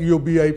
EOBI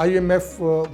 IMF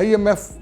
IMF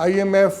IMF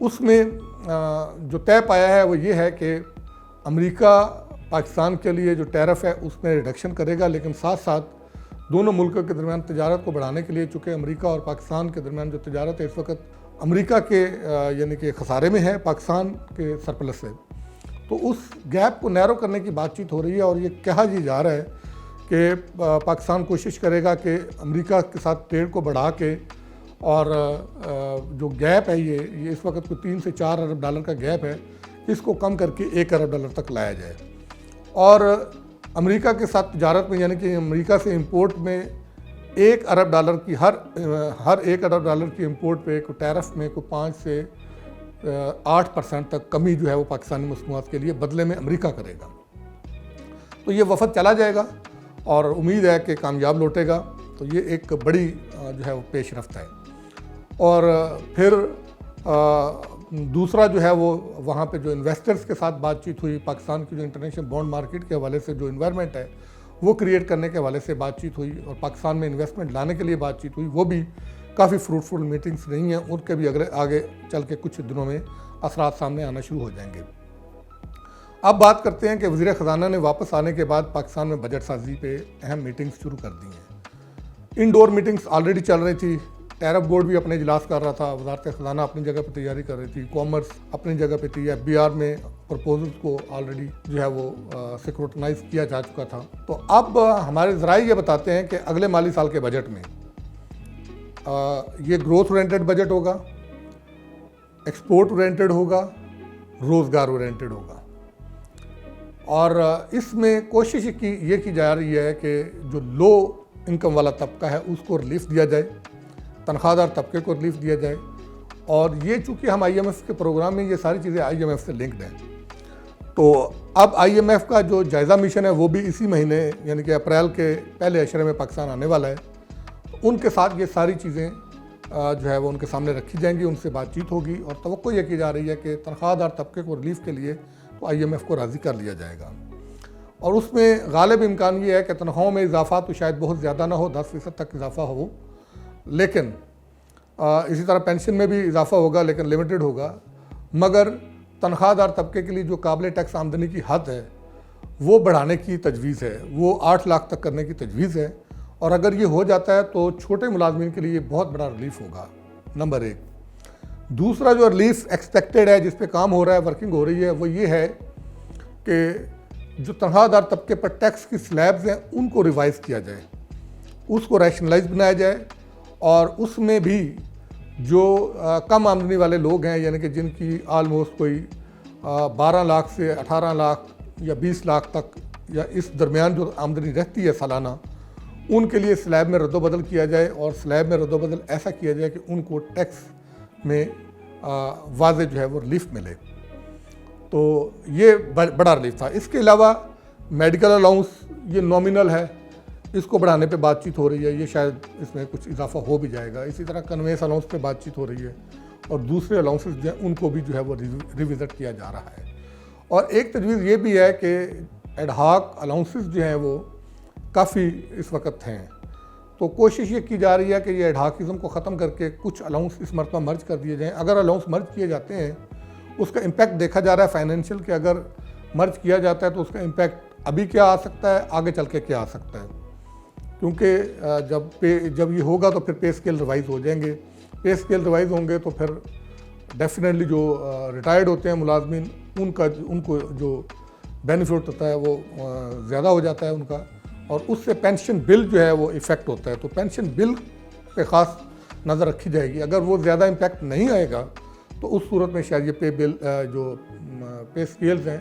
اس میں جو طے پایا ہے وہ یہ ہے کہ امریکہ پاکستان کے لیے جو ٹیرف ہے اس میں ریڈکشن کرے گا، لیکن ساتھ ساتھ دونوں ملکوں کے درمیان تجارت کو بڑھانے کے لیے، چونکہ امریکہ اور پاکستان کے درمیان جو تجارت ہے اس وقت امریکہ کے یعنی کہ خسارے میں ہے، پاکستان کے سرپلس ہے، تو اس گیپ کو نیرو کرنے کی بات چیت ہو رہی ہے۔ اور یہ کہا جا رہا ہے کہ پاکستان کوشش کرے گا کہ امریکہ کے ساتھ ٹریڈ کو بڑھا کے، اور جو گیپ ہے یہ اس وقت کو 3 سے 4 ارب ڈالر کا گیپ ہے، اس کو کم کر کے 1 ارب ڈالر تک لایا جائے۔ اور امریکہ کے ساتھ تجارت میں یعنی کہ امریکہ سے امپورٹ میں 1 ارب ڈالر کی ہر 1 ارب ڈالر کی امپورٹ پہ ٹیرف میں 5 سے 8% تک کمی جو ہے وہ پاکستانی مصنوعات کے لیے بدلے میں امریکہ کرے گا۔ تو یہ وفد چلا جائے گا اور امید ہے کہ کامیاب لوٹے گا، تو یہ ایک بڑی جو ہے وہ پیش رفت ہے۔ اور پھر دوسرا جو ہے وہ وہاں پہ جو انویسٹرز کے ساتھ بات چیت ہوئی، پاکستان کی جو انٹرنیشنل بانڈ مارکیٹ کے حوالے سے جو انوائرمنٹ ہے وہ کریٹ کرنے کے حوالے سے بات چیت ہوئی، اور پاکستان میں انویسٹمنٹ لانے کے لیے بات چیت ہوئی، وہ بھی کافی فروٹفل میٹنگز رہی ہیں، ان کے بھی آگے چل کے کچھ دنوں میں اثرات سامنے آنا شروع ہو جائیں گے۔ اب بات کرتے ہیں کہ وزیر خزانہ نے واپس آنے کے بعد پاکستان میں بجٹ سازی پہ اہم میٹنگز شروع کر دی ہیں۔ انڈور میٹنگز آلریڈی چل رہی تھی، ٹیرف بورڈ بھی اپنے اجلاس کر رہا تھا، وزارت خزانہ اپنی جگہ پہ تیاری کر رہی تھی، کامرس اپنی جگہ پہ تھی، FBR میں پرپوزلز کو آلریڈی جو ہے وہ سیکروٹنائز کیا جا چکا تھا۔ تو اب ہمارے ذرائع یہ بتاتے ہیں کہ اگلے مالی سال کے بجٹ میں یہ گروتھ اورینٹڈ بجٹ ہوگا، ایکسپورٹ اورینٹڈ ہوگا، روزگار اورینٹڈ ہوگا، اور اس میں کوشش یہ کی جا رہی ہے کہ جو لو انکم والا طبقہ ہے اس کو ریلیف دیا جائے، تنخواہ دار طبقے کو ریلیف دیا جائے، اور یہ چونکہ ہم IMF کے پروگرام میں یہ ساری چیزیں IMF سے لنکڈ ہیں، تو اب IMF کا جو جائزہ میشن ہے وہ بھی اسی مہینے یعنی کہ اپریل کے پہلے عشرے میں پاکستان آنے والا ہے، ان کے ساتھ یہ ساری چیزیں جو ہے وہ ان کے سامنے رکھی جائیں گی، ان سے بات چیت ہوگی، اور توقع یہ کی جا رہی ہے کہ تنخواہ دار طبقے کو ریلیف کے لیے تو IMF کو راضی کر لیا جائے گا۔ اور اس میں غالب امکان یہ ہے کہ تنخواہوں میں اضافہ تو شاید بہت زیادہ نہ ہو، 10% تک اضافہ ہو، لیکن اسی طرح پینشن میں بھی اضافہ ہوگا لیکن لمیٹڈ ہوگا، مگر تنخواہ دار طبقے کے لیے جو قابل ٹیکس آمدنی کی حد ہے وہ بڑھانے کی تجویز ہے، وہ 8 لاکھ تک کرنے کی تجویز ہے، اور اگر یہ ہو جاتا ہے تو چھوٹے ملازمین کے لیے بہت بڑا ریلیف ہوگا، نمبر 1۔ دوسرا جو ریلیف ایکسپیکٹڈ ہے، جس پہ کام ہو رہا ہے، ورکنگ ہو رہی ہے، وہ یہ ہے کہ جو تنخواہ دار طبقے پر ٹیکس کی سلیبز ہیں ان کو ریوائز کیا جائے، اس کو ریشنلائز بنایا جائے، اور اس میں بھی جو کم آمدنی والے لوگ ہیں یعنی کہ جن کی آلموسٹ کوئی 12 لاکھ سے 18 لاکھ یا 20 لاکھ تک یا اس درمیان جو آمدنی رہتی ہے سالانہ، ان کے لیے سلیب میں رد و بدل کیا جائے، اور سلیب میں رد و بدل ایسا کیا جائے کہ ان کو ٹیکس میں واضح جو ہے وہ ریلیف ملے، تو یہ بڑا ریلیف تھا۔ اس کے علاوہ میڈیکل الاؤنس یہ نومینل ہے، اس کو بڑھانے پہ بات چیت ہو رہی ہے، یہ شاید اس میں کچھ اضافہ ہو بھی جائے گا۔ اسی طرح کنوینس الاؤنس پہ بات چیت ہو رہی ہے، اور دوسرے الاؤنسز جو ہیں ان کو بھی جو ہے وہ ریوزٹ کیا جا رہا ہے۔ اور ایک تجویز یہ بھی ہے کہ ایڈ ہاک الاؤنسز جو ہیں وہ کافی اس وقت ہیں، تو کوشش یہ کی جا رہی ہے کہ یہ ایڈ ہاکزم کو ختم کر کے کچھ الاؤنس اس مرتبہ مرج کر دیے جائیں۔ اگر الاؤنس مرج کیے جاتے ہیں اس کا امپیکٹ دیکھا جا رہا ہے فائنینشیل، کہ اگر مرج کیا جاتا ہے تو اس کا امپیکٹ ابھی کیا آ سکتا ہے، آگے چل کے کیا آ سکتا ہے، کیونکہ جب یہ ہوگا تو پھر پے اسکیل ریوائز ہو جائیں گے، پے اسکیل ریوائز ہوں گے تو پھر ڈیفینیٹلی جو ریٹائرڈ ہوتے ہیں ملازمین ان کو جو بینیفٹ ہوتا ہے وہ زیادہ ہو جاتا ہے ان کا، اور اس سے پینشن بل جو ہے وہ ایفیکٹ ہوتا ہے، تو پینشن بل پہ خاص نظر رکھی جائے گی۔ اگر وہ زیادہ امپیکٹ نہیں آئے گا تو اس صورت میں شاید یہ جو پے اسکیلز ہیں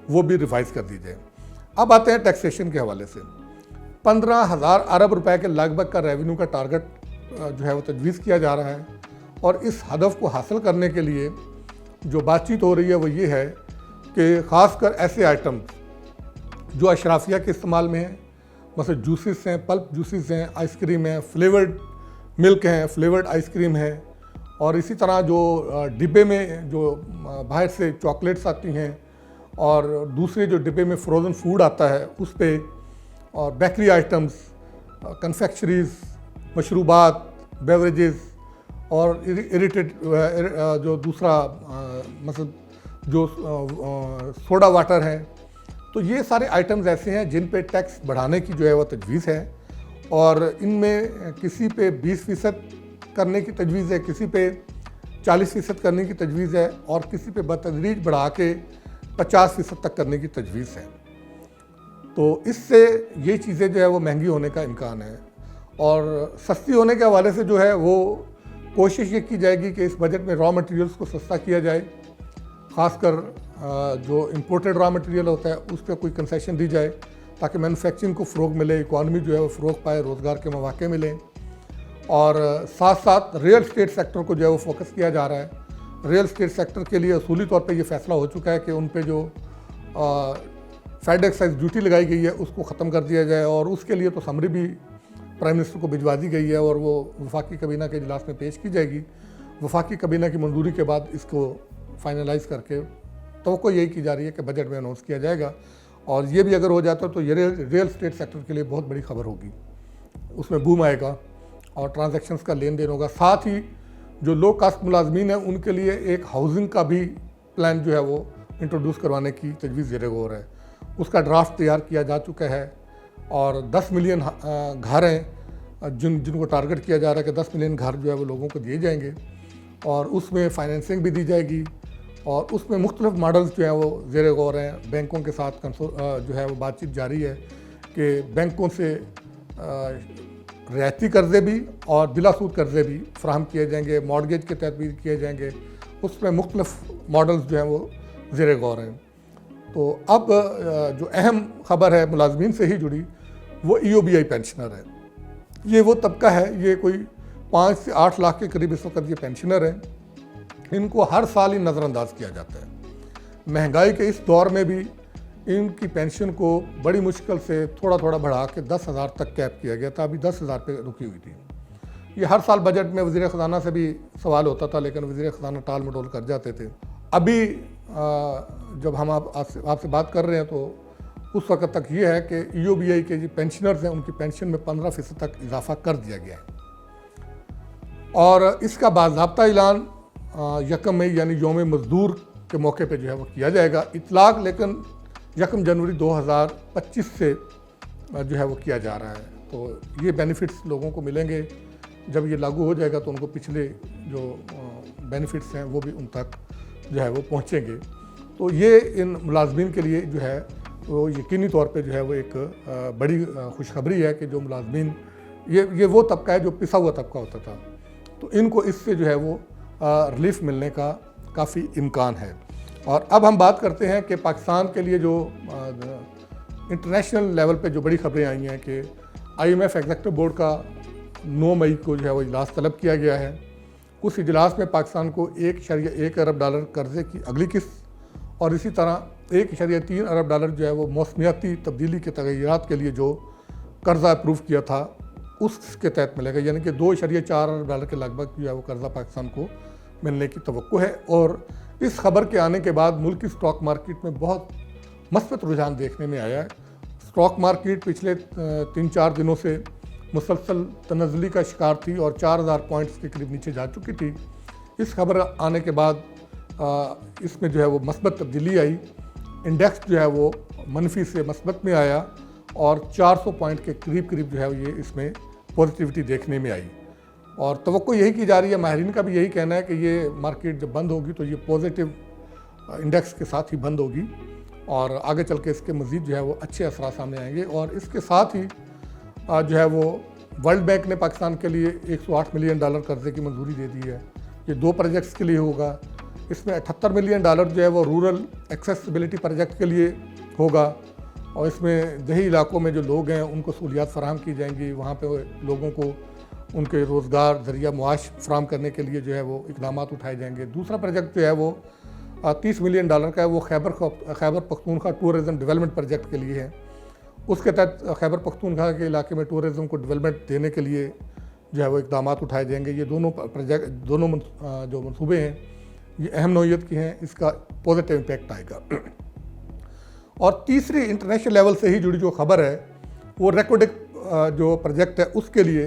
وہ بھی ریوائز کر دی جائے۔ اب آتے ہیں ٹیکسیشن کے حوالے سے۔ 15,000 ارب روپے کے لگ بھگ کا ریونیو کا ٹارگٹ جو ہے وہ تجویز کیا جا رہا ہے، اور اس ہدف کو حاصل کرنے کے لیے جو بات چیت ہو رہی ہے وہ یہ ہے کہ خاص کر ایسے آئٹم جو اشرافیہ کے استعمال میں ہیں، مثلا جوسز ہیں، پلپ جوسز ہیں، آئس کریم ہیں، فلیورڈ ملک ہیں، فلیورڈ آئس کریم ہے، اور اسی طرح جو ڈبے میں جو باہر سے چاکلیٹس آتی ہیں، اور دوسرے جو ڈبے میں فروزن فوڈ آتا ہے اس پہ، اور بیکری آئٹمز، کنفیکشریز، مشروبات، بیوریجز، اور اریٹیڈ جو دوسرا مثلا جو سوڈا واٹر ہے. تو یہ سارے آئٹمز ایسے ہیں جن پہ ٹیکس بڑھانے کی جو ہے وہ تجویز ہے, اور ان میں کسی پہ 20% کرنے کی تجویز ہے, کسی پہ 40% کرنے کی تجویز ہے, اور کسی پہ بتدریج بڑھا کے 50% تک کرنے کی تجویز ہے. تو اس سے یہ چیزیں جو ہے وہ مہنگی ہونے کا امکان ہے, اور سستی ہونے کے حوالے سے جو ہے وہ کوشش یہ کی جائے گی کہ اس بجٹ میں را مٹیریلز کو سستا کیا جائے, خاص کر جو امپورٹڈ را مٹیریل ہوتا ہے اس پہ کوئی کنسیشن دی جائے تاکہ مینوفیکچرنگ کو فروغ ملے, اکانومی جو ہے وہ فروغ پائے, روزگار کے مواقع ملیں. اور ساتھ ساتھ ریئل اسٹیٹ سیکٹر کو جو ہے وہ فوکس کیا جا رہا ہے. ریئل اسٹیٹ سیکٹر کے لیے اصولی طور پہ یہ فیصلہ ہو چکا ہے کہ ان پہ جو فیڈ ایکسائز ڈیوٹی لگائی گئی ہے اس کو ختم کر دیا جائے, اور اس کے لیے تو سمری بھی پرائم منسٹر کو بھجوا دی گئی ہے اور وہ وفاقی کابینہ کے اجلاس میں پیش کی جائے گی. وفاقی کابینہ کی منظوری کے بعد اس کو فائنلائز کر کے توقع یہی کی جا رہی ہے کہ بجٹ میں اناؤنس کیا جائے گا, اور یہ بھی اگر ہو جاتا ہے تو یہ ریئل اسٹیٹ سیکٹر کے لیے بہت بڑی خبر ہوگی. اس میں بوم آئے گا اور ٹرانزیکشنز کا لین دین ہوگا. ساتھ ہی جو لو کاسٹ ملازمین ہیں ان کے لیے ایک ہاؤسنگ کا بھی پلان جو ہے وہ انٹروڈیوس کروانے کی تجویز زیر غور ہے. اس کا ڈرافٹ تیار کیا جا چکا ہے, اور 10 ملین گھر ہیں جن کو ٹارگٹ کیا جا رہا ہے کہ 10 ملین گھر جو ہے وہ لوگوں کو دیے جائیں گے, اور اس میں فائنینسنگ بھی دی جائے گی, اور اس میں مختلف ماڈلز جو ہیں وہ زیر غور ہیں. بینکوں کے ساتھ جو ہے وہ بات چیت جاری ہے کہ بینکوں سے رعایتی قرضے بھی اور بلا سود قرضے بھی فراہم کیے جائیں گے, مارگیج کے تحت بھی کیے جائیں گے. اس میں مختلف ماڈلز جو ہیں وہ زیر غور ہیں. تو اب جو اہم خبر ہے ملازمین سے ہی جڑی وہ EOBI پینشنر ہے. یہ وہ طبقہ ہے, یہ کوئی 5 سے 8 لاکھ کے قریب اس وقت یہ پینشنر ہیں. ان کو ہر سال ہی نظر انداز کیا جاتا ہے. مہنگائی کے اس دور میں بھی ان کی پینشن کو بڑی مشکل سے تھوڑا بڑھا کے 10,000 تک کیپ کیا گیا تھا. ابھی 10,000 پہ رکی ہوئی تھی. یہ ہر سال بجٹ میں وزیر خزانہ سے بھی سوال ہوتا تھا, لیکن وزیر خزانہ ٹال مٹول کر جاتے تھے. ابھی جب ہم آپ سے بات کر رہے ہیں تو اس وقت تک یہ ہے کہ EOBI کے جو پینشنرز ہیں ان کی پینشن میں 15% تک اضافہ کر دیا گیا ہے, اور اس کا باضابطہ اعلان 1 مئی یعنی یوم مزدور کے موقع پہ جو ہے وہ کیا جائے گا. اطلاق لیکن 1 جنوری 2025 سے جو ہے وہ کیا جا رہا ہے. تو یہ بینیفٹس لوگوں کو ملیں گے. جب یہ لاگو ہو جائے گا تو ان کو پچھلے جو بینیفٹس ہیں وہ بھی ان تک جو ہے وہ پہنچیں گے. تو یہ ان ملازمین کے لیے جو ہے وہ یقینی طور پہ جو ہے وہ ایک بڑی خوشخبری ہے کہ جو ملازمین یہ وہ طبقہ ہے جو پسا ہوا طبقہ ہوتا تھا, تو ان کو اس سے جو ہے وہ ریلیف ملنے کا کافی امکان ہے. اور اب ہم بات کرتے ہیں کہ پاکستان کے لیے جو انٹرنیشنل لیول پہ جو بڑی خبریں آئی ہیں کہ IMF ایگزیکٹو بورڈ کا 9 مئی کو جو ہے وہ اجلاس طلب کیا گیا ہے. اس اجلاس میں پاکستان کو $1.1 ارب قرضے کی اگلی قسط اور اسی طرح $1.3 ارب جو ہے وہ موسمیاتی تبدیلی کے تغیرات کے لیے جو قرضہ اپروو کیا تھا اس کے تحت ملے گا. یعنی کہ $2.4 ارب کے لگ بھگ جو ہے وہ قرضہ پاکستان کو ملنے کی توقع ہے. اور اس خبر کے آنے کے بعد ملک کی اسٹاک مارکیٹ میں بہت مثبت رجحان دیکھنے میں آیا ہے. اسٹاک مارکیٹ پچھلے 3-4 دنوں سے مسلسل تنزلی کا شکار تھی اور 4,000 پوائنٹس کے قریب نیچے جا چکی تھی. اس خبر آنے کے بعد اس میں جو ہے وہ مثبت تبدیلی آئی. انڈیکس جو ہے وہ منفی سے مثبت میں آیا اور 400 پوائنٹ کے قریب جو ہے یہ اس میں پازیٹیوٹی دیکھنے میں آئی. اور توقع یہی کی جا رہی ہے, ماہرین کا بھی یہی کہنا ہے کہ یہ مارکیٹ جب بند ہوگی تو یہ پازیٹیو انڈیکس کے ساتھ ہی بند ہوگی, اور آگے چل کے اس کے مزید جو ہے وہ اچھے اثرات سامنے آئیں گے. اور اس کے ساتھ ہی جو ہے وہ ورلڈ بینک نے پاکستان کے لیے $108 ملین قرضے کی منظوری دے دی ہے. یہ 2 پروجیکٹس کے لیے ہوگا. اس میں $78 ملین جو ہے وہ رورل ایکسیسیبلٹی پروجیکٹ کے لیے ہوگا, اور اس میں دیہی علاقوں میں جو لوگ ہیں ان کو سہولیات فراہم کی جائیں گی. وہاں پہ لوگوں کو ان کے روزگار ذریعہ معاش فراہم کرنے کے لیے جو ہے وہ اقدامات اٹھائے جائیں گے. دوسرا پروجیکٹ جو ہے وہ $30 ملین کا ہے, وہ Khyber Pakhtunkhwa tourism development project کے لیے ہے. اس کے تحت خیبر پختونخوا کے علاقے میں ٹورزم کو ڈیولپمنٹ دینے کے لیے جو ہے وہ اقدامات اٹھائے جائیں گے. یہ دونوں جو منصوبے ہیں یہ اہم نوعیت کے ہیں, اس کا پازیٹیو امپیکٹ آئے گا. اور تیسری انٹرنیشنل لیول سے ہی جڑی جو خبر ہے وہ ریکوڈک جو پروجیکٹ ہے اس کے لیے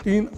$3